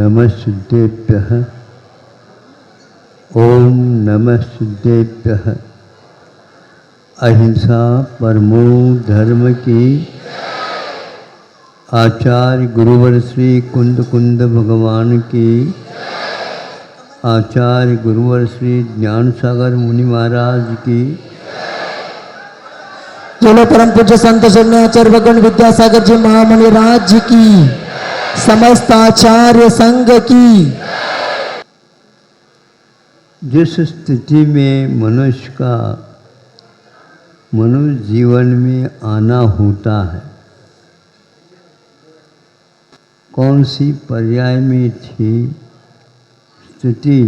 नमः सिद्धेभ्यः। ओम नमः सिद्धेभ्यः। अहिंसा परमो धर्म की। आचार्य गुरुवर श्री कुंद कुंद भगवान की। आचार्य गुरुवर श्री ज्ञान सागर मुनि महाराज की। बोलो परम पूज्य संत आचार्य भगवान विद्यासागर जी महामुनि राज की। समस्त आचार्य संघ की। जिस स्थिति में मनुष्य जीवन में आना होता है, कौन सी पर्याय में थी स्थिति,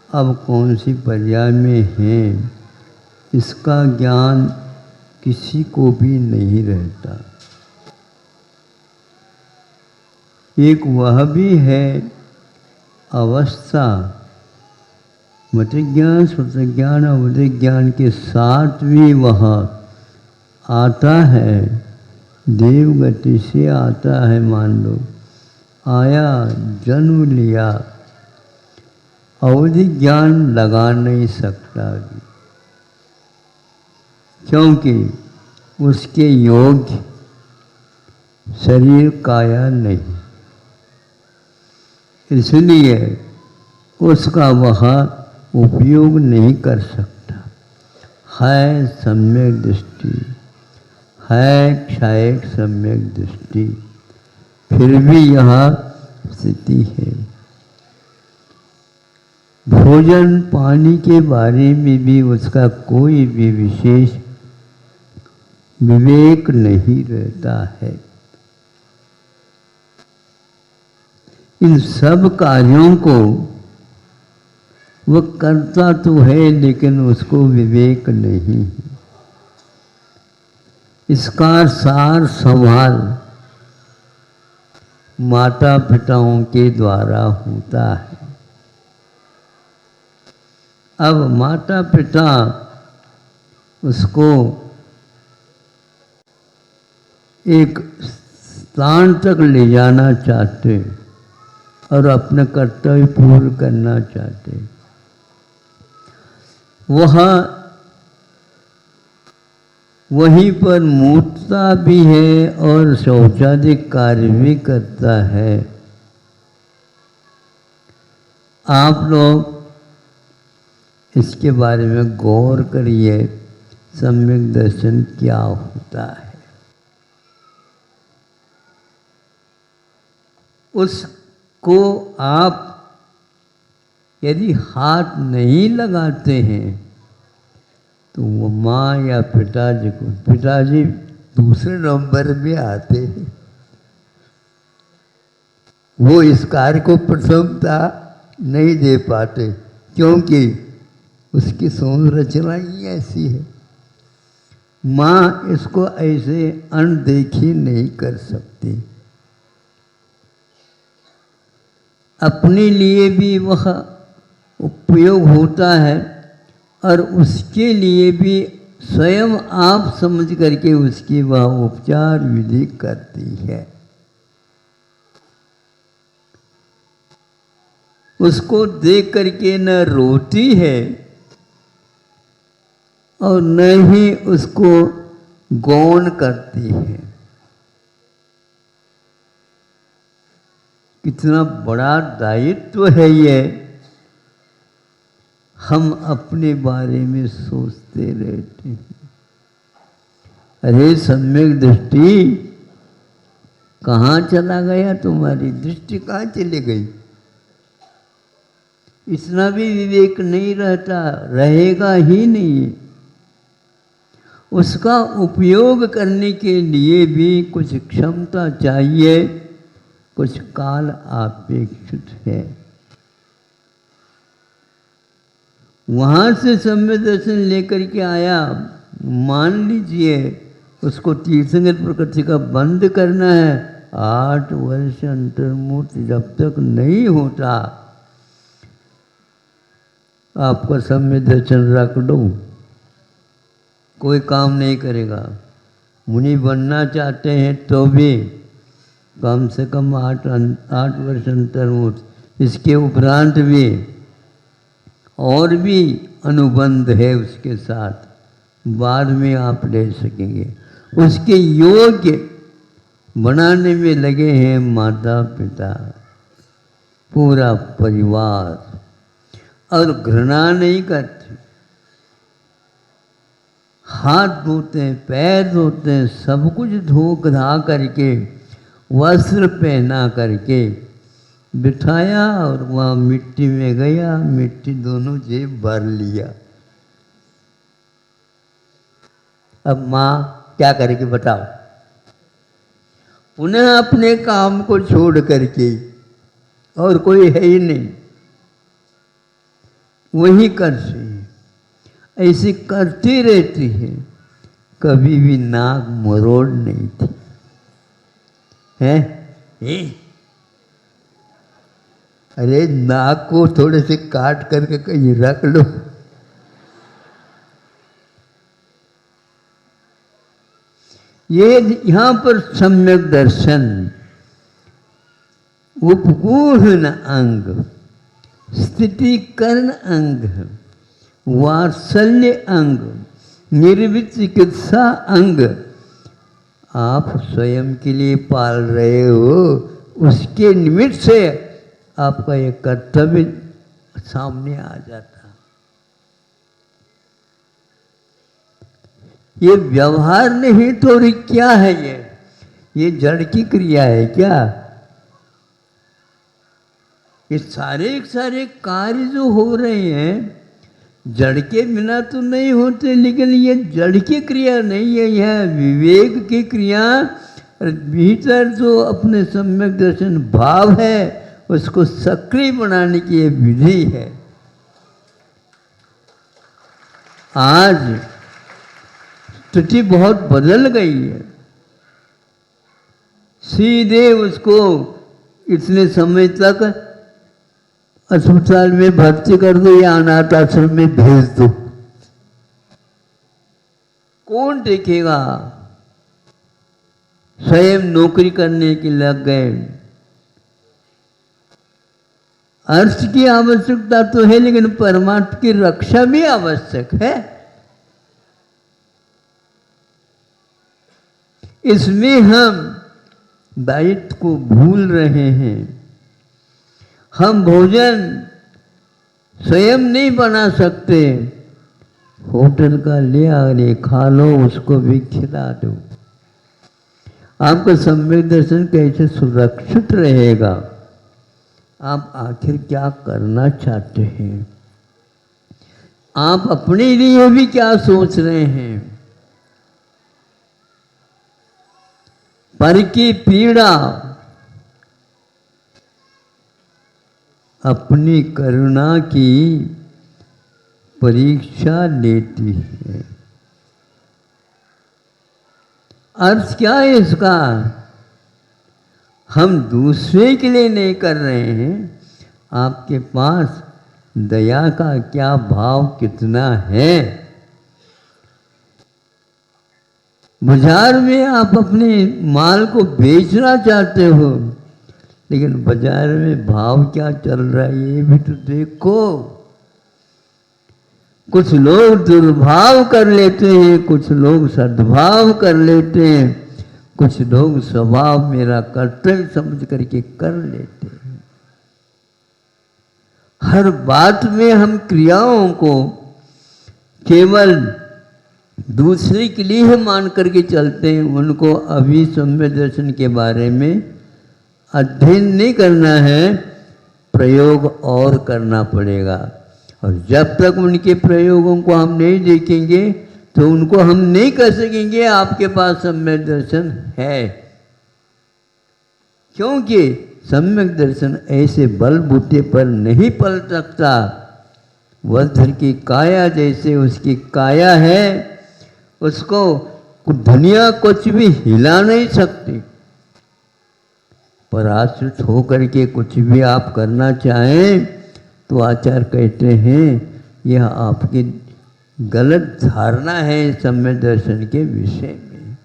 अब कौन सी पर्याय में है, इसका ज्ञान किसी को भी नहीं रहता। एक वह भी है अवस्था, मत ज्ञान स्वत ज्ञान अवध ज्ञान के साथ भी वह आता है, देव गति से आता है। मान लो आया, जन्म लिया, अवधि ज्ञान लगा नहीं सकता भी, क्योंकि उसके योग्य शरीर काया नहीं, इसलिए उसका वह उपयोग नहीं कर सकता। है सम्यक दृष्टि, है क्षायक सम्यक दृष्टि, फिर भी यह स्थिति है। भोजन पानी के बारे में भी उसका कोई भी विशेष विवेक नहीं रहता है। इन सब कार्यों को वह करता तो है, लेकिन उसको विवेक नहीं है। इसका सार संभाल माता पिताओं के द्वारा होता है। अब माता पिता उसको एक स्थान तक ले जाना चाहते और अपने कर्तव्य पूर्ण करना चाहते। वह वहीं पर मूर्ता भी है और शौचादि कार्य भी करता है। आप लोग इसके बारे में गौर करिए, सम्यक दर्शन क्या होता है। उसको आप यदि हाथ नहीं लगाते हैं तो वो माँ या पिताजी को, पिताजी दूसरे नंबर में आते हैं, वो इस कार्य को प्रथमता नहीं दे पाते, क्योंकि उसकी संरचना ही ऐसी है। माँ इसको ऐसे अनदेखी नहीं कर सकती। अपने लिए भी वह उपयोग होता है और उसके लिए भी स्वयं आप समझ करके उसकी वह उपचार विधि करती है। उसको देख करके न रोती है और न ही उसको गौण करती है। कितना बड़ा दायित्व है ये, हम अपने बारे में सोचते रहते हैं। अरे सम्यक दृष्टि कहाँ चला गया, तुम्हारी दृष्टि कहाँ चली गई? इतना भी विवेक नहीं रहता, रहेगा ही नहीं। उसका उपयोग करने के लिए भी कुछ क्षमता चाहिए, कुछ काल अपेक्षित है। वहाँ से सम्यक दर्शन लेकर के आया, मान लीजिए उसको तीर्थंकर प्रकृति का बंद करना है, 8 वर्ष अंतर्मूर्ति जब तक नहीं होता, आपका सम्यक दर्शन रख दो, कोई काम नहीं करेगा। मुनि बनना चाहते हैं तो भी कम से कम 8 वर्ष अंतर हो। इसके उपरांत भी और भी अनुबंध है उसके साथ, बाद में आप ले सकेंगे। उसके योग्य बनाने में लगे हैं माता पिता, पूरा परिवार, और घृणा नहीं करते। हाथ धोते हैं, पैर धोते हैं, सब कुछ धो धा करके, वस्त्र पहना करके बिठाया और वहाँ मिट्टी में गया, मिट्टी दोनों जेब भर लिया। अब माँ क्या करेगी बताओ? पुनः अपने काम को छोड़ करके, और कोई है ही नहीं, वही करती है, ऐसे करती रहती है, कभी भी नाक मरोड़ नहीं थी है? अरे नाक को थोड़े से काट करके कहीं रख लो। ये यहाँ पर सम्यक दर्शन उपगूढ़ अंग, स्थिति करण अंग, वात्सल्य अंग, निर्वित चिकित्सा अंग आप स्वयं के लिए पाल रहे हो। उसके निमित्त से आपका ये कर्तव्य सामने आ जाता। ये व्यवहार नहीं तो क्या है? ये जड़ की क्रिया है क्या? ये सारे कार्य जो हो रहे हैं जड़ के बिना तो नहीं होते, लेकिन ये जड़ की क्रिया नहीं है, यह विवेक की क्रिया। भीतर जो अपने सम्यक दर्शन भाव है उसको सक्रिय बनाने की ये विधि है। आज स्थिति बहुत बदल गई है। सीधे उसको इतने समय तक अस्पताल में भर्ती कर दो या अनाथ आश्रम में भेज दो, कौन देखेगा? स्वयं नौकरी करने के लग गए। अर्थ की आवश्यकता तो है, लेकिन परमात्मा की रक्षा भी आवश्यक है। इसमें हम दायित्व को भूल रहे हैं। हम भोजन स्वयं नहीं बना सकते, होटल का ले आने खा लो, उसको भी खिला दो। आपका सम्यक दर्शन कैसे सुरक्षित रहेगा? आप आखिर क्या करना चाहते हैं? आप अपने लिए भी क्या सोच रहे हैं? पर की पीड़ा अपनी करुणा की परीक्षा लेती है। अर्थ क्या है इसका? हम दूसरे के लिए नहीं कर रहे हैं, आपके पास दया का क्या भाव कितना है? बाजार में आप अपने माल को बेचना चाहते हो, लेकिन बाजार में भाव क्या चल रहा है ये भी तो देखो। कुछ लोग दुर्भाव कर लेते हैं, कुछ लोग सद्भाव कर लेते हैं, कुछ लोग स्वभाव मेरा कर्तव्य समझ करके कर लेते हैं। हर बात में हम क्रियाओं को केवल दूसरे के लिए ही मान करके चलते हैं। उनको अभी सम्यक दर्शन के बारे में अध्ययन नहीं करना है, प्रयोग और करना पड़ेगा। और जब तक उनके प्रयोगों को हम नहीं देखेंगे तो उनको हम नहीं कह सकेंगे आपके पास सम्यक दर्शन है। क्योंकि सम्यक दर्शन ऐसे बलबूते पर नहीं पल सकता। वज्र की काया जैसे उसकी काया है, उसको दुनिया कुछ भी हिला नहीं सकती। पराश्रित होकर के कुछ भी आप करना चाहें तो आचार्य कहते हैं यह आपकी गलत धारणा है सम्यक दर्शन के विषय में।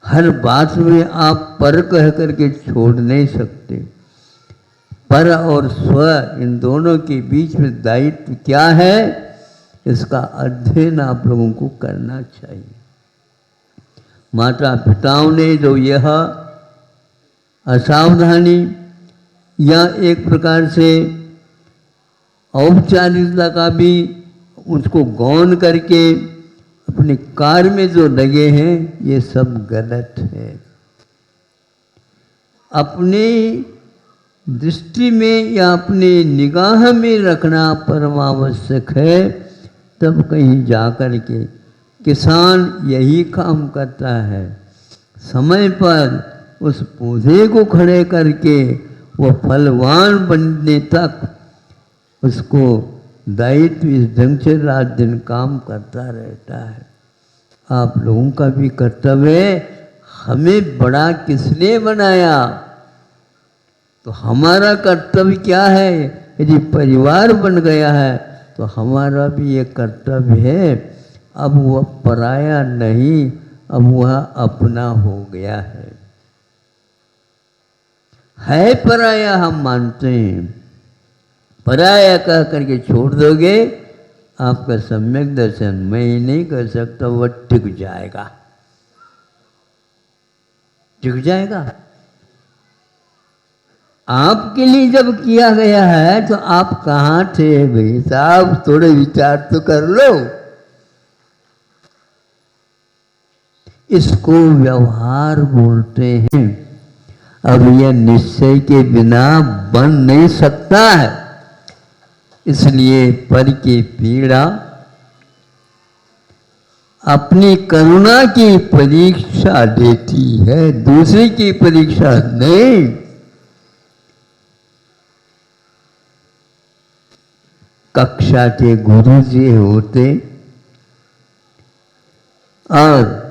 हर बात में आप पर कह करके छोड़ नहीं सकते। पर और स्व इन दोनों के बीच में दायित्व क्या है, इसका अध्ययन आप लोगों को करना चाहिए। माता पिताओं ने जो यह असावधानी या एक प्रकार से औपचारिकता का भी उसको गौण करके अपने कार्य में जो लगे हैं, ये सब गलत है। अपने दृष्टि में या अपने निगाह में रखना परमावश्यक है। तब कहीं जाकर के किसान यही काम करता है, समय पर उस पौधे को खड़े करके वो फलवान बनने तक उसको दायित्व इस ढंग से रात दिन काम करता रहता है। आप लोगों का भी कर्तव्य है, हमें बड़ा किसने बनाया, तो हमारा कर्तव्य क्या है। यदि परिवार बन गया है तो हमारा भी ये कर्तव्य है, अब वह पराया नहीं, अब वह अपना हो गया है पराया हम मानते हैं। पराया कह करके छोड़ दोगे, आपका सम्यक दर्शन मैं ही नहीं कर सकता, वह टिक जाएगा, टिक जाएगा। आपके लिए जब किया गया है तो आप कहाँ थे भाई साहब, थोड़े विचार तो कर लो। इसको व्यवहार बोलते हैं। अब यह निश्चय के बिना बन नहीं सकता है, इसलिए पर की पीड़ा अपनी करुणा की परीक्षा देती है, दूसरे की परीक्षा नहीं। कक्षा के गुरु जी होते और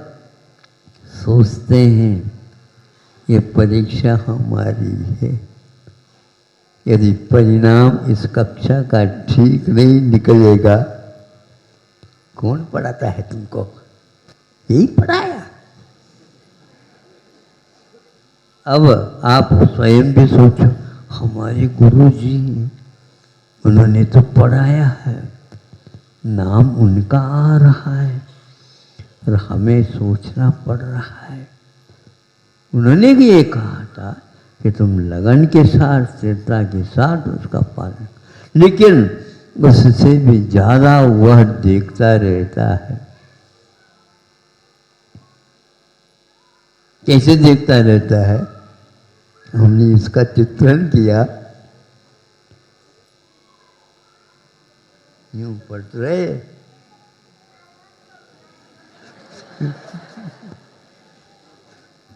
सोचते हैं ये परीक्षा हमारी है, यदि परिणाम इस कक्षा का ठीक नहीं निकलेगा, कौन पढ़ाता है तुमको, यही पढ़ाया। अब आप स्वयं भी सोचो, हमारे गुरु जी उन्होंने तो पढ़ाया है, नाम उनका आ रहा है और हमें सोचना पड़ रहा है। उन्होंने भी ये कहा था कि तुम लगन के साथ, स्थिरता के साथ उसका पालन, लेकिन उससे भी ज़्यादा वह देखता रहता है। कैसे देखता रहता है, हमने इसका चित्रण किया। यूं पढ़ रहे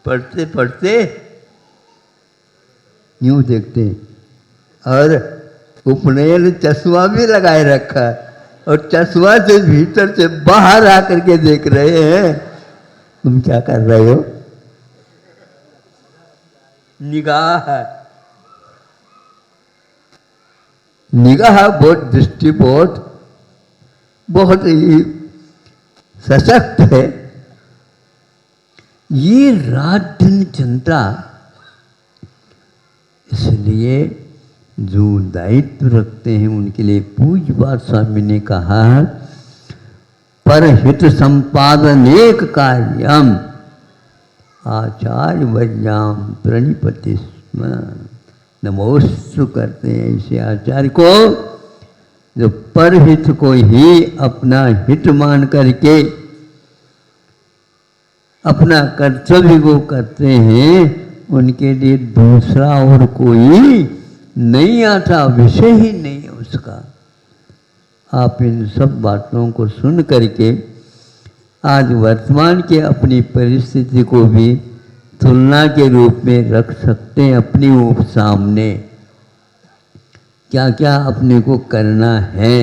पढ़ते पढ़ते यूं देखते और उपनयन चश्मा भी लगाए रखा है और चश्मा से भीतर से बाहर आकर के देख रहे हैं। तुम क्या कर रहे हो, निगाह, निगाह बहुत दृष्टि बहुत ही सशक्त है। ये रात दिन चिंता, इसलिए जो दायित्व रखते हैं उनके लिए पूज्य बात स्वामी ने कहा, परहित संपादन एक कार्यम आचार्य वर्याम प्रणिपति स्म। नमोस्तु करते हैं ऐसे आचार्य को जो परहित को ही अपना हित मान करके अपना कर्तव्य को करते हैं। उनके लिए दूसरा और कोई नहीं आता, विषय ही नहीं है उसका। आप इन सब बातों को सुन करके आज वर्तमान के अपनी परिस्थिति को भी तुलना के रूप में रख सकते हैं अपनी सामने, क्या क्या अपने को करना है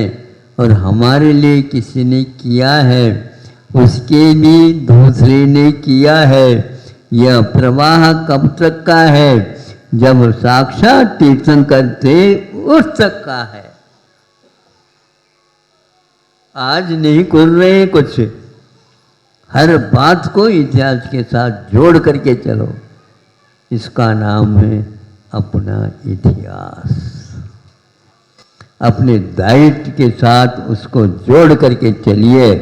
और हमारे लिए किसी ने किया है, उसके भी दूसरे ने किया है। यह प्रवाह कब तक का है, जब साक्षात कीर्तन करते उस तक का है। आज नहीं कर रहे कुछ, हर बात को इतिहास के साथ जोड़ करके चलो, इसका नाम है अपना इतिहास। अपने दायित्व के साथ उसको जोड़ करके चलिए।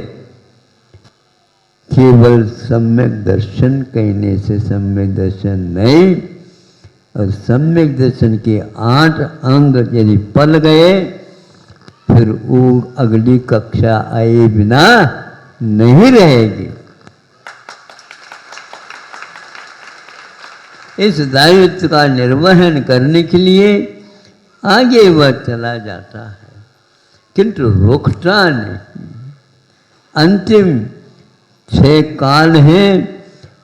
केवल सम्यक दर्शन कहने से सम्यक दर्शन नहीं, और सम्यक दर्शन के 8 अंग यदि पल गए फिर वो अगली कक्षा आए बिना नहीं रहेगी। इस दायित्व का निर्वहन करने के लिए आगे वह चला जाता है, किंतु रुकता नहीं। अंतिम 6 काल हैं,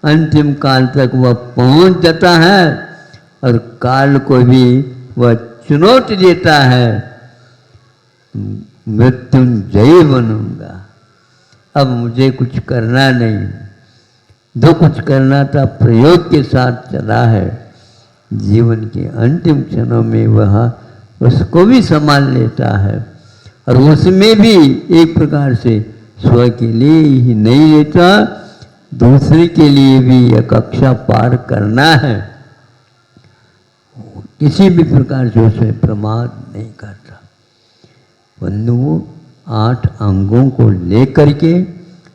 अंतिम काल तक वह पहुंच जाता है और काल को भी वह चुनौती देता है, मृत्युंजयी बनूंगा, अब मुझे कुछ करना नहीं। जो कुछ करना था प्रयोग के साथ चला है, जीवन के अंतिम क्षणों में वह उसको भी संभाल लेता है, और उसमें भी एक प्रकार से स्व के लिए ही नहीं लेता, दूसरे के लिए भी यह कक्षा पार करना है। किसी भी प्रकार से उसमें प्रमाद नहीं करता। बंधुओं, 8 अंगों को लेकर के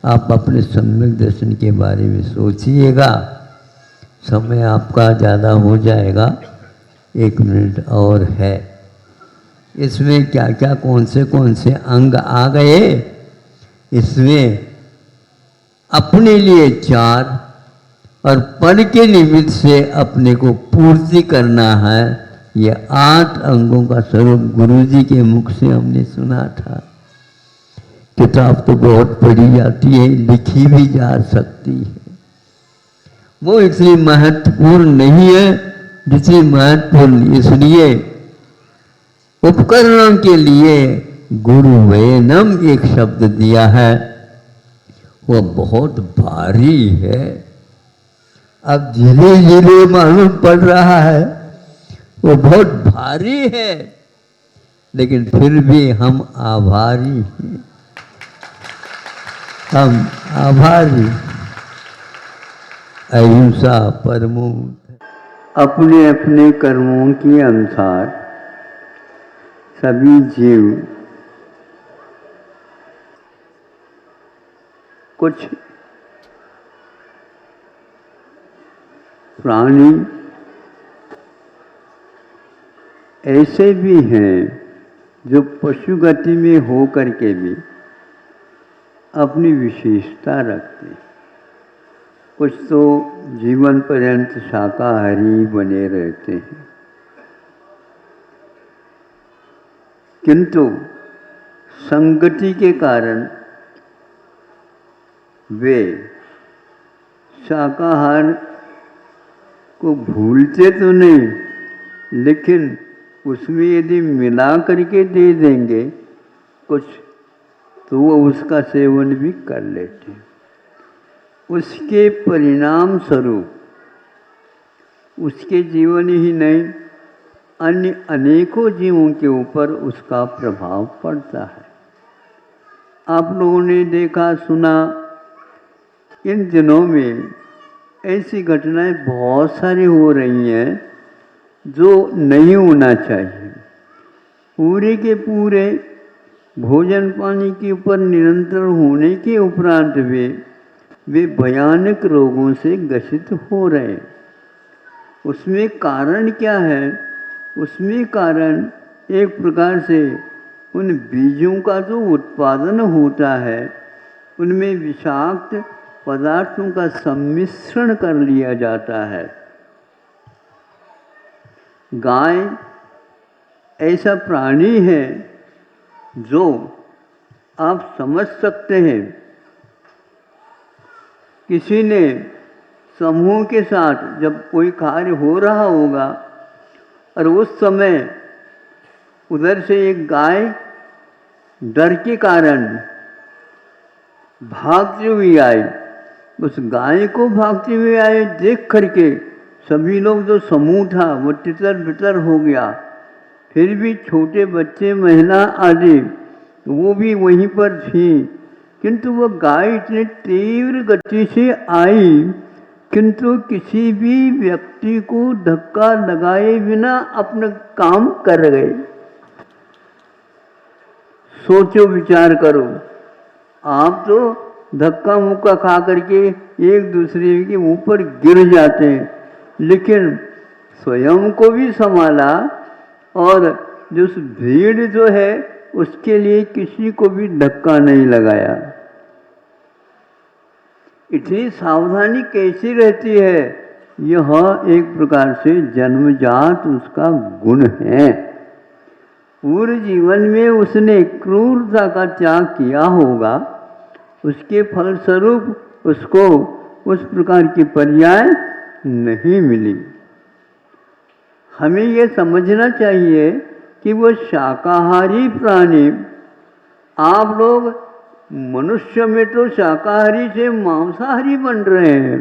आप अपने सम्यक दर्शन के बारे में सोचिएगा। समय आपका ज़्यादा हो जाएगा, 1 मिनट और है। इसमें क्या क्या कौन से अंग आ गए, इसमें अपने लिए 4 और पद के निमित्त से अपने को पूर्ति करना है। ये 8 अंगों का स्वरूप गुरुजी के मुख से हमने सुना था। किताब तो बहुत पढ़ी जाती है, लिखी भी जा सकती है, वो इतनी महत्वपूर्ण नहीं है जितनी महत्वपूर्ण इसलिए उपकरणों के लिए गुरु वैनम एक शब्द दिया है, वह बहुत भारी है। अब धीरे धीरे मालूम पड़ रहा है वो बहुत भारी है, लेकिन फिर भी हम आभारी हैं, हम आभारी। अहिंसा परमो। अपने अपने कर्मों के अनुसार सभी जीव कुछ प्राणी ऐसे भी हैं जो पशु गति में हो करके भी अपनी विशेषता रखते हैं। कुछ तो जीवन पर्यंत शाकाहारी बने रहते हैं, किंतु संगति के कारण वे शाकाहार को भूलते तो नहीं, लेकिन उसमें यदि मिला करके दे देंगे कुछ तो वो उसका सेवन भी कर लेते हैं। उसके परिणाम स्वरूप उसके जीवन ही नहीं अन्य अनेकों जीवों के ऊपर उसका प्रभाव पड़ता है। आप लोगों ने देखा सुना, इन दिनों में ऐसी घटनाएं बहुत सारी हो रही हैं जो नहीं होना चाहिए। पूरे के पूरे भोजन पानी के ऊपर निरंतर होने के उपरांत वे भयानक रोगों से ग्रसित हो रहे हैं। उसमें कारण क्या है? उसमें कारण एक प्रकार से उन बीजों का जो उत्पादन होता है उनमें विषाक्त पदार्थों का सम्मिश्रण कर लिया जाता है। गाय ऐसा प्राणी है जो आप समझ सकते हैं, किसी ने समूह के साथ जब कोई कार्य हो रहा होगा और उस समय उधर से एक गाय डर के कारण भागती हुई आई। उस गाय को भागते हुए आए देख करके सभी लोग जो समूह था वो तितर बितर हो गया। फिर भी छोटे बच्चे, महिला आदि वो भी वहीं पर थी किंतु वह गाय इतनी तीव्र गति से आई किंतु किसी भी व्यक्ति को धक्का लगाए बिना अपना काम कर गए। सोचो, विचार करो, आप तो धक्का मुक्का खा करके एक दूसरे के ऊपर गिर जाते हैं, लेकिन स्वयं को भी संभाला और जो उस भीड़ जो है उसके लिए किसी को भी धक्का नहीं लगाया। इतनी सावधानी कैसी रहती है? यह एक प्रकार से जन्मजात उसका गुण है। पूरे जीवन में उसने क्रूरता का त्याग किया होगा, उसके फलस्वरूप उसको उस प्रकार की पर्याय नहीं मिली। हमें यह समझना चाहिए कि वो शाकाहारी प्राणी, आप लोग मनुष्य में तो शाकाहारी से मांसाहारी बन रहे हैं,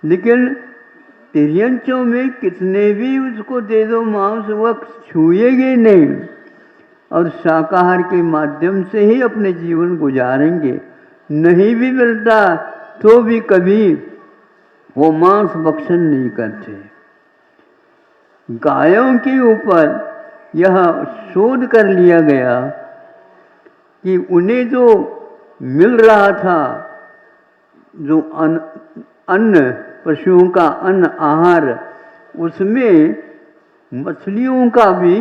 लेकिन तिर्यंचों में कितने भी उसको दे दो मांस, वह छुएंगे नहीं और शाकाहार के माध्यम से ही अपने जीवन गुजारेंगे। नहीं भी मिलता तो भी कभी वो मांस भक्षण नहीं करते। गायों के ऊपर यह शोध कर लिया गया कि उन्हें जो मिल रहा था, जो अन्न पशुओं का अन्न आहार, उसमें मछलियों का भी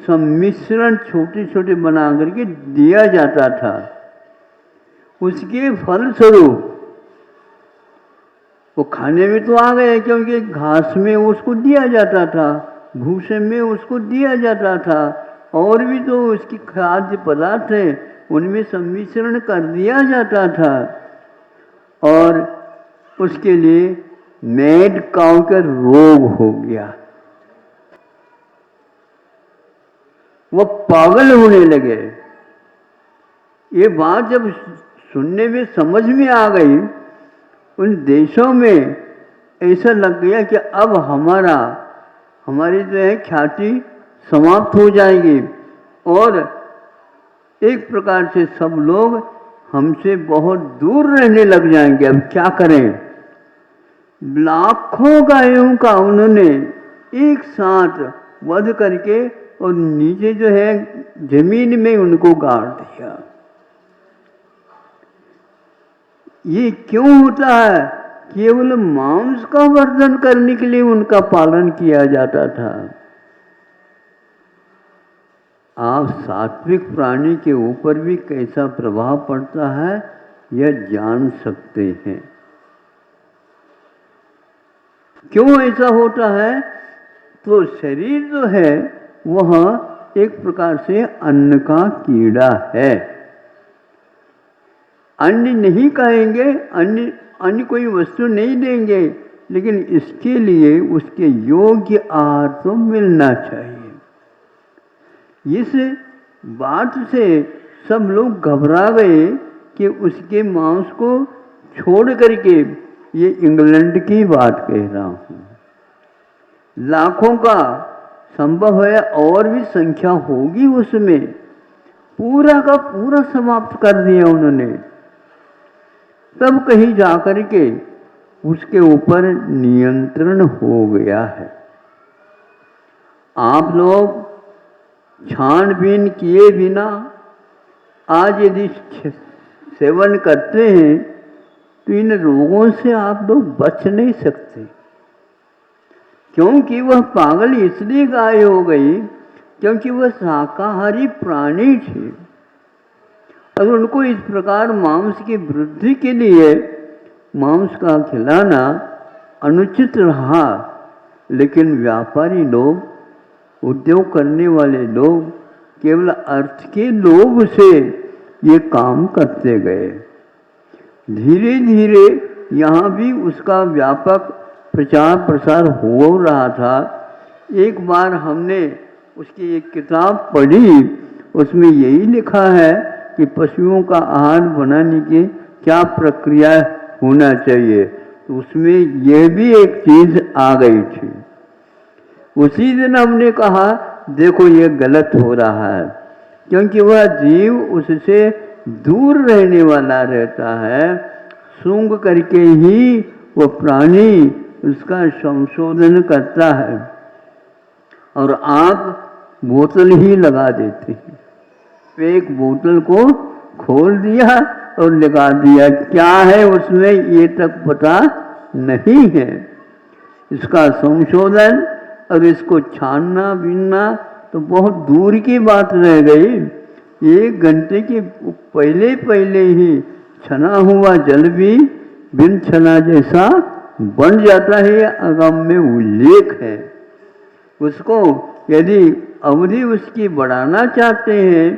सम्मिश्रण छोटे छोटे बना करके दिया जाता था। उसके फलस्वरूप वो खाने में तो आ गए, क्योंकि घास में उसको दिया जाता था, भूसे में उसको दिया जाता था, और भी जो उसकी खाद्य पदार्थ है उनमें सम्मिश्रण कर दिया जाता था, और उसके लिए मैड काउ का रोग हो गया। वह पागल होने लगे। ये बात जब सुनने में समझ में आ गई, उन देशों में ऐसा लग गया कि अब हमारी जो है ख्याति समाप्त हो जाएगी और एक प्रकार से सब लोग हमसे बहुत दूर रहने लग जाएंगे। अब क्या करें? लाखों गायों का उन्होंने एक साथ वध करके और नीचे जो है जमीन में उनको गाड़ दिया। ये क्यों होता है? केवल मांस का वर्धन करने के लिए उनका पालन किया जाता था। आप सात्विक प्राणी के ऊपर भी कैसा प्रभाव पड़ता है यह जान सकते हैं। क्यों ऐसा होता है? तो शरीर जो है वह एक प्रकार से अन्न का कीड़ा है। अन्न नहीं कहेंगे, अन्य कोई वस्तु नहीं देंगे, लेकिन इसके लिए उसके योग्य आहार तो मिलना चाहिए। इस बात से सब लोग घबरा गए कि उसके मांस को छोड़ करके, ये इंग्लैंड की बात कह रहा हूँ, लाखों का संभव है और भी संख्या होगी, उसमें पूरा का पूरा समाप्त कर दिया उन्होंने। तब कहीं जाकर के उसके ऊपर नियंत्रण हो गया है। आप लोग छानबीन किए बिना आज यदि सेवन करते हैं तो इन रोगों से आप लोग बच नहीं सकते, क्योंकि वह पागल इसलिए गाय हो गई क्योंकि वह शाकाहारी प्राणी थे और उनको इस प्रकार मांस की वृद्धि के लिए मांस का खिलाना अनुचित रहा। लेकिन व्यापारी लोग, उद्योग करने वाले लोग केवल अर्थ के लोभ से ये काम करते गए। धीरे धीरे यहाँ भी उसका व्यापक प्रचार प्रसार हो रहा था। एक बार हमने उसकी एक किताब पढ़ी, उसमें यही लिखा है कि पशुओं का आहार बनाने की क्या प्रक्रिया होना चाहिए, तो उसमें यह भी एक चीज आ गई थी। उसी दिन हमने कहा देखो ये गलत हो रहा है, क्योंकि वह जीव उससे दूर रहने वाला रहता है, सूंघ करके ही वो प्राणी उसका संशोधन करता है। और आप बोतल ही लगा देते हैं। एक बोतल को खोल दिया और लगा दिया, क्या है उसमें ये तक पता नहीं है। इसका संशोधन और इसको छानना बीनना तो बहुत दूर की बात रह गई। 1 घंटे के पहले पहले ही छना हुआ जल भी बिन छना जैसा बन जाता है, आगम में उल्लेख है। उसको यदि अवधि उसकी बढ़ाना चाहते हैं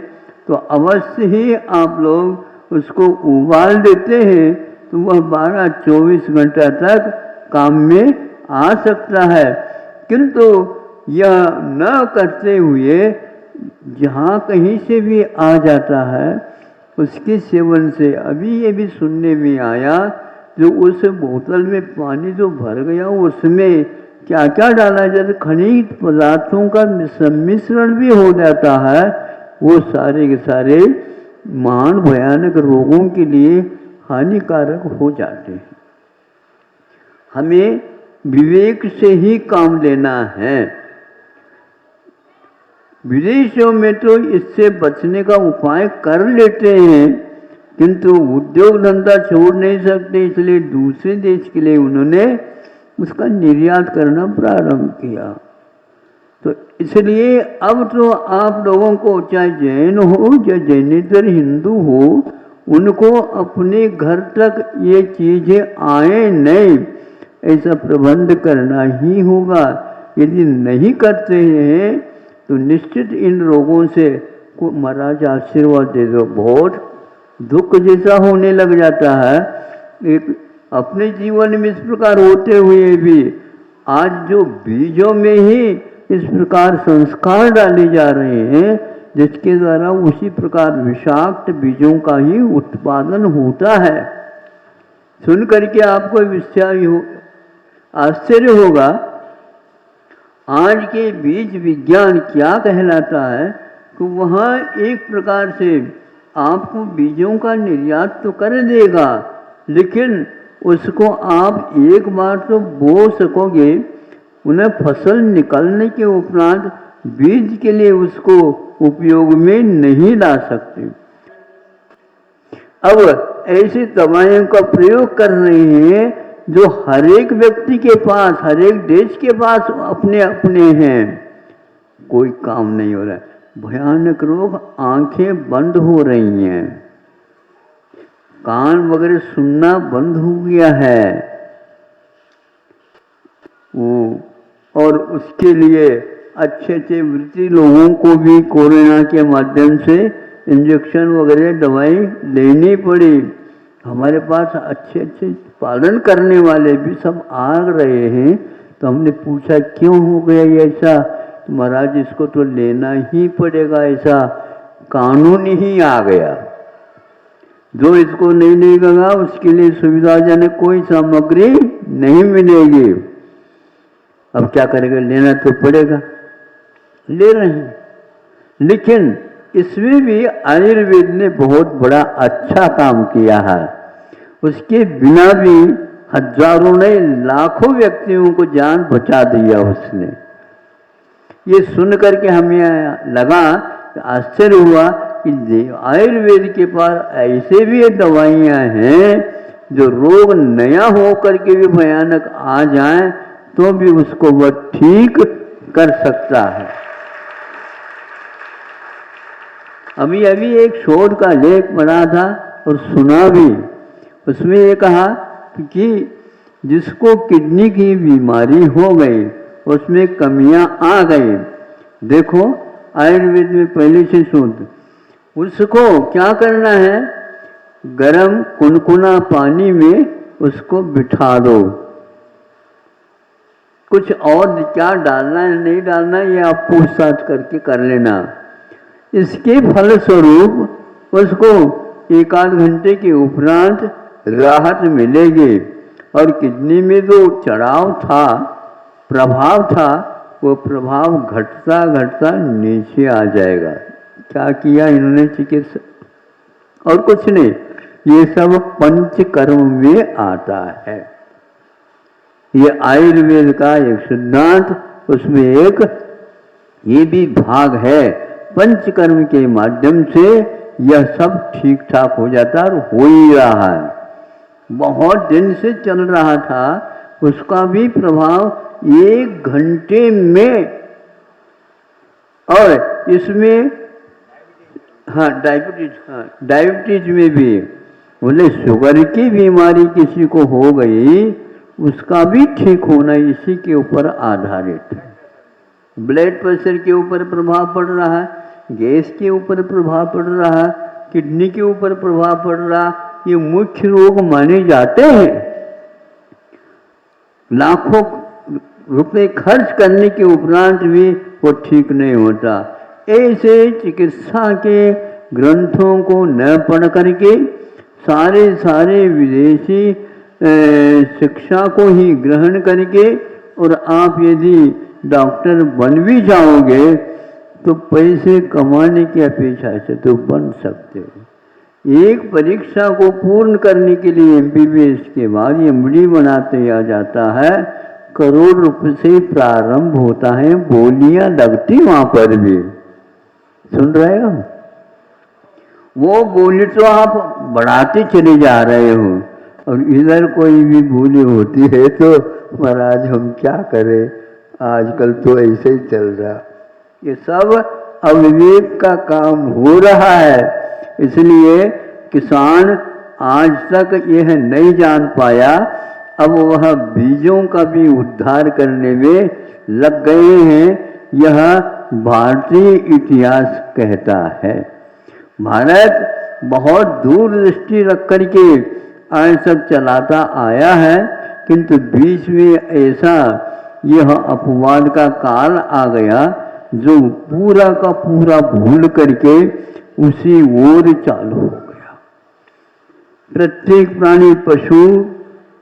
तो अवश्य ही आप लोग उसको उबाल देते हैं, तो वह 12-24 घंटा तक काम में आ सकता है। किंतु यह न करते हुए जहाँ कहीं से भी आ जाता है, उसके सेवन से अभी ये भी सुनने में आया, जो उस बोतल में पानी जो भर गया उसमें क्या क्या डाला जाता, खनिज पदार्थों का सम्मिश्रण भी हो जाता है। वो सारे के सारे महान भयानक रोगों के लिए हानिकारक हो जाते हैं। हमें विवेक से ही काम लेना है। विदेशों में तो इससे बचने का उपाय कर लेते हैं, किंतु उद्योग धंधा छोड़ नहीं सकते, इसलिए दूसरे देश के लिए उन्होंने उसका निर्यात करना प्रारंभ किया। तो इसलिए अब तो आप लोगों को, चाहे जैन हो या जैनेतर हिंदू हो, उनको अपने घर तक ये चीज़ें आए नहीं, ऐसा प्रबंध करना ही होगा। यदि नहीं करते हैं तो निश्चित इन रोगों से को महाराज आशीर्वाद दे दो, बहुत दुख जैसा होने लग जाता है। एक अपने जीवन में इस प्रकार होते हुए भी आज जो बीजों में ही इस प्रकार संस्कार डाले जा रहे हैं, जिसके द्वारा उसी प्रकार विषाक्त बीजों का ही उत्पादन होता है। सुन करके आपको आश्चर्य होगा, आज के बीज विज्ञान क्या कहलाता है कि वह एक प्रकार से आपको बीजों का निर्यात तो कर देगा, लेकिन उसको आप एक बार तो बो सकोगे, उन्हें फसल निकलने के उपरांत बीज के लिए उसको उपयोग में नहीं ला सकते। अब ऐसी दवाइयों का प्रयोग कर रहे हैं जो हर एक व्यक्ति के पास, हर एक देश के पास अपने अपने हैं, कोई काम नहीं हो रहा है। भयानक रोग, आंखें बंद हो रही हैं, कान वगैरह सुनना बंद हो गया है और उसके लिए अच्छे अच्छे वृत्ति लोगों को भी कोरोना के माध्यम से इंजेक्शन वगैरह दवाई लेनी पड़ी। हमारे पास अच्छे अच्छे पालन करने वाले भी सब आ रहे हैं, तो हमने पूछा क्यों हो गया ये ऐसा, तो महाराज इसको तो लेना ही पड़ेगा, ऐसा कानून ही आ गया। जो इसको नहीं लेगा उसके लिए सुविधाजनक कोई सामग्री नहीं मिलेगी। अब क्या करेगा, लेना तो पड़ेगा, ले रहे हैं। लेकिन इसमें भी आयुर्वेद ने बहुत बड़ा अच्छा काम किया है। उसके बिना भी हजारों नहीं लाखों व्यक्तियों को जान बचा दिया उसने। ये सुन करके हमें लगा, आश्चर्य हुआ कि आयुर्वेद के पास ऐसे भी दवाइयाँ हैं जो रोग नया हो करके भी भयानक आ जाए तो भी उसको वह ठीक कर सकता है। अभी अभी एक शोध का लेख पढ़ा था और सुना भी, उसमें ये कहा कि जिसको किडनी की बीमारी हो गई, उसमें कमियां आ गई, देखो आयुर्वेद में पहले से शोध, उसको क्या करना है, गरम कुनकुना पानी में उसको बिठा दो, कुछ और क्या डालना है नहीं डालना ये आप पूछताछ करके कर लेना। इसके फलस्वरूप उसको 1-8 घंटे के उपरांत राहत मिलेगी और किडनी में जो चढ़ाव था, प्रभाव था, वो प्रभाव घटता घटता नीचे आ जाएगा। क्या किया इन्होंने चिकित्सा, और कुछ नहीं। ये सब पंच कर्म में आता है। ये आयुर्वेद का एक सिद्धांत, उसमें एक ये भी भाग है। पंचकर्म के माध्यम से यह सब ठीक ठाक हो जाता और हो ही रहा है। बहुत दिन से चल रहा था, उसका भी प्रभाव 1 घंटे में। और इसमें हाँ डायबिटीज में भी बोले शुगर की बीमारी किसी को हो गई, उसका भी ठीक होना इसी के ऊपर आधारित है। ब्लड प्रेशर के ऊपर प्रभाव पड़ रहा है, गैस के ऊपर प्रभाव पड़ रहा है, किडनी के ऊपर प्रभाव पड़ रहा। ये मुख्य रोग माने जाते हैं। लाखों रुपए खर्च करने के उपरांत भी वो ठीक नहीं होता। ऐसे चिकित्सा के ग्रंथों को न पढ़ करके सारे विदेशी शिक्षा को ही ग्रहण करके और आप यदि डॉक्टर बन भी जाओगे तो पैसे कमाने की अपेक्षा से तो बन सकते हो। एक परीक्षा को पूर्ण करने के लिए MBBS के बाद MD बनाते आ जाता है। करोड़ रुपए से प्रारंभ होता है, बोलियां लगती वहां पर भी। सुन रहे हो? वो बोली तो आप बढ़ाते चले जा रहे हो और इधर कोई भी बोली होती है तो महाराज हम क्या करें, आजकल तो ऐसे ही चल रहा। ये सब अविवेक का काम हो रहा है। इसलिए किसान आज तक यह नहीं जान पाया, अब वह बीजों का भी उद्धार करने में लग गए हैं। यह भारतीय इतिहास कहता है। भारत बहुत दूरदृष्टि रख करके आज तक चलाता आया है, किंतु बीच में ऐसा यह अपवाद का काल आ गया जो पूरा का पूरा भूल करके उसी ओर चालू हो गया। प्रत्येक प्राणी पशु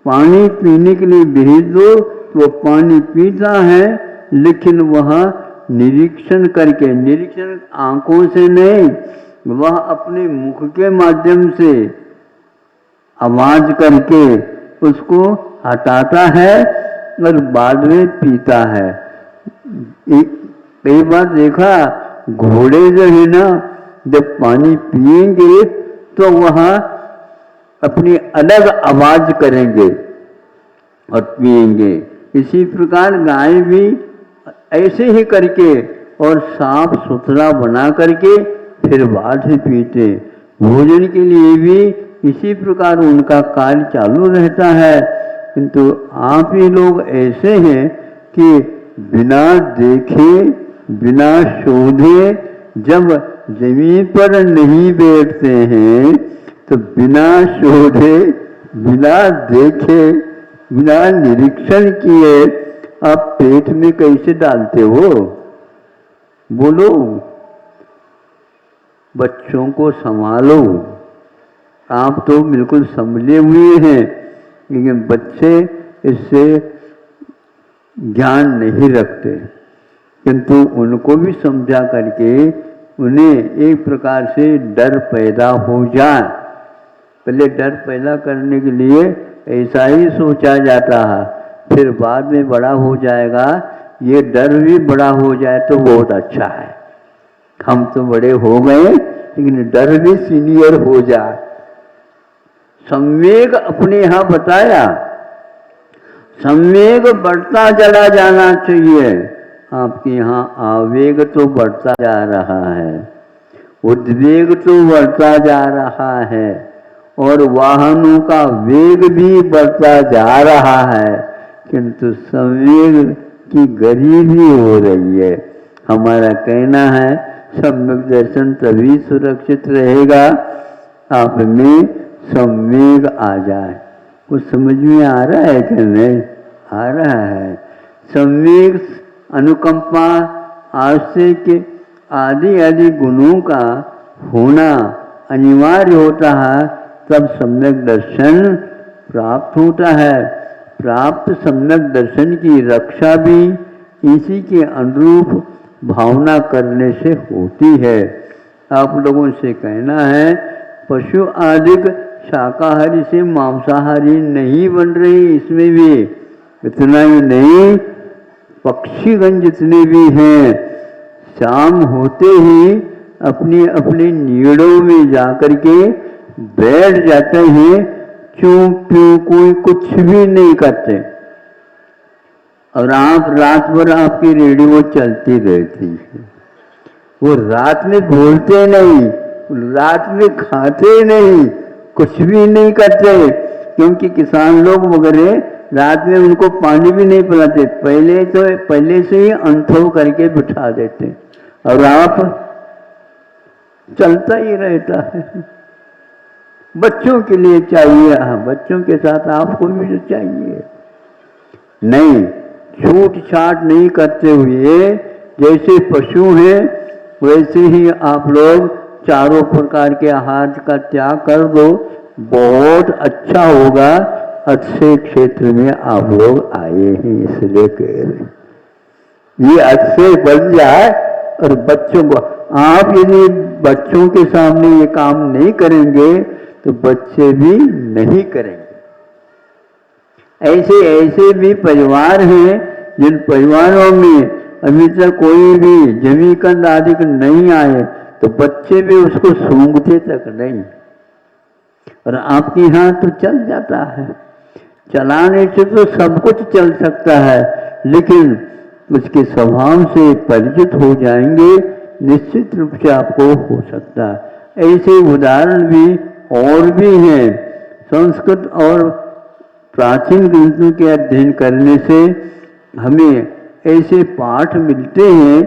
पानी पीने के लिए भेज दो तो वो पानी पीता है, लेकिन वह निरीक्षण करके, निरीक्षण आंखों से नहीं, वह अपने मुख के माध्यम से आवाज करके उसको हटाता है और बाद में पीता है। कई बार देखा, घोड़े जो है ना, जब पानी पिएंगे तो वह अपनी अलग आवाज करेंगे और पिएंगे। इसी प्रकार गाय भी ऐसे ही करके और साफ सुथरा बना करके फिर बाद में पीते। भोजन के लिए भी इसी प्रकार उनका कार्य चालू रहता है। किंतु आप ही लोग ऐसे हैं कि बिना देखे बिना शोधे जब जमीन पर नहीं बैठते हैं तो बिना शोधे बिना देखे बिना निरीक्षण किए आप पेट में कैसे डालते हो? बोलो, बच्चों को संभालो। आप तो बिल्कुल संभले हुए हैं, लेकिन बच्चे इससे ज्ञान नहीं रखते। किंतु उनको भी समझा करके उन्हें एक प्रकार से डर पैदा हो जाए। पहले डर पैदा करने के लिए ऐसा ही सोचा जाता है, फिर बाद में बड़ा हो जाएगा। ये डर भी बड़ा हो जाए तो बहुत अच्छा है। हम तो बड़े हो गए, लेकिन डर भी सीनियर हो जाए। संवेग अपने यहाँ बताया, संवेग बढ़ता चला जाना चाहिए। आपके यहाँ आवेग तो बढ़ता जा रहा है, उद्वेग तो बढ़ता जा रहा है और वाहनों का वेग भी बढ़ता जा रहा है, किंतु संवेग की गरीबी हो रही है। हमारा कहना है सम्यक दर्शन तभी सुरक्षित रहेगा आप में संवेग आ जाए। कुछ समझ में आ रहा है कि नहीं? आ रहा है। संवेग, अनुकंपा, आश्चर्य के आदि आदि गुणों का होना अनिवार्य होता है, तब सम्यक दर्शन प्राप्त होता है। प्राप्त सम्यक दर्शन की रक्षा भी इसी के अनुरूप भावना करने से होती है। आप लोगों से कहना है पशु आदि शाकाहारी से मांसाहारी नहीं बन रही, इसमें भी इतना ही नहीं, पक्षीगण जितने भी हैं शाम होते ही अपनी अपनी नीड़ों में जाकर के बैठ जाते हैं, चूं प्यूं कोई कुछ भी नहीं करते, और आप रात भर आपकी रेडियो चलती रहती है। वो रात में बोलते नहीं, रात में खाते नहीं, कुछ भी नहीं करते, क्योंकि किसान लोग वगैरह रात में उनको पानी भी नहीं पिलाते, पहले से ही अंथो करके बिठा देते, और आप चलता ही रहता है। बच्चों के लिए चाहिए, हाँ बच्चों के साथ आपको भी तो चाहिए, नहीं छूट छाट नहीं करते हुए, जैसे पशु हैं वैसे ही आप लोग चारों प्रकार के आहार का त्याग कर दो, बहुत अच्छा होगा। अच्छे क्षेत्र में आप लोग आए हैं इसलिए कह रहे, ये अच्छे बन जाए। और बच्चों को आप यदि बच्चों के सामने ये काम नहीं करेंगे तो बच्चे भी नहीं करेंगे। ऐसे ऐसे भी परिवार हैं जिन परिवारों में अभी तक कोई भी जमीकंद आदि नहीं आए, तो बच्चे भी उसको सूंघते तक नहीं, और आपके यहाँ तो चल जाता है। चलाने से तो सब कुछ चल सकता है, लेकिन उसके स्वभाव से परिचित हो जाएंगे, निश्चित रूप से आपको हो सकता है। ऐसे उदाहरण भी और भी हैं। संस्कृत और प्राचीन ग्रंथों के अध्ययन करने से हमें ऐसे पाठ मिलते हैं,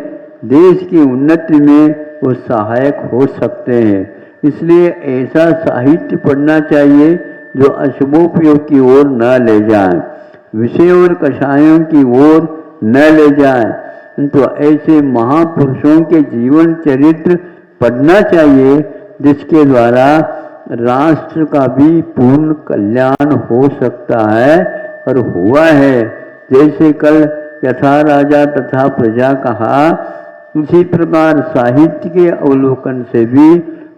देश की उन्नति में वो सहायक हो सकते हैं। इसलिए ऐसा साहित्य पढ़ना चाहिए जो अशुभोपयोग की ओर न ले जाए, विषय और कषायों की ओर न ले जाए। तो ऐसे महापुरुषों के जीवन चरित्र पढ़ना चाहिए, जिसके द्वारा राष्ट्र का भी पूर्ण कल्याण हो सकता है और हुआ है। जैसे कल यथा राजा तथा प्रजा कहा, उसी प्रकार साहित्य के अवलोकन से भी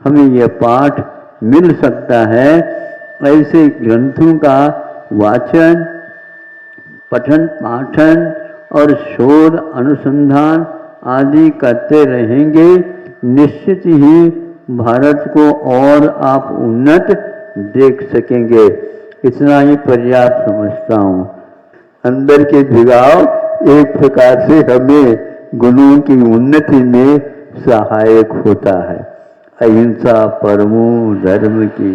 हमें यह पाठ मिल सकता है। ऐसे ग्रंथों का वाचन, पठन पाठन और शोध अनुसंधान आदि करते रहेंगे, निश्चित ही भारत को और आप उन्नत देख सकेंगे। इतना ही पर्याप्त समझता हूँ। अंदर के जुड़ाव एक प्रकार से हमें गुणों की उन्नति में सहायक होता है। अहिंसा परमो धर्म की।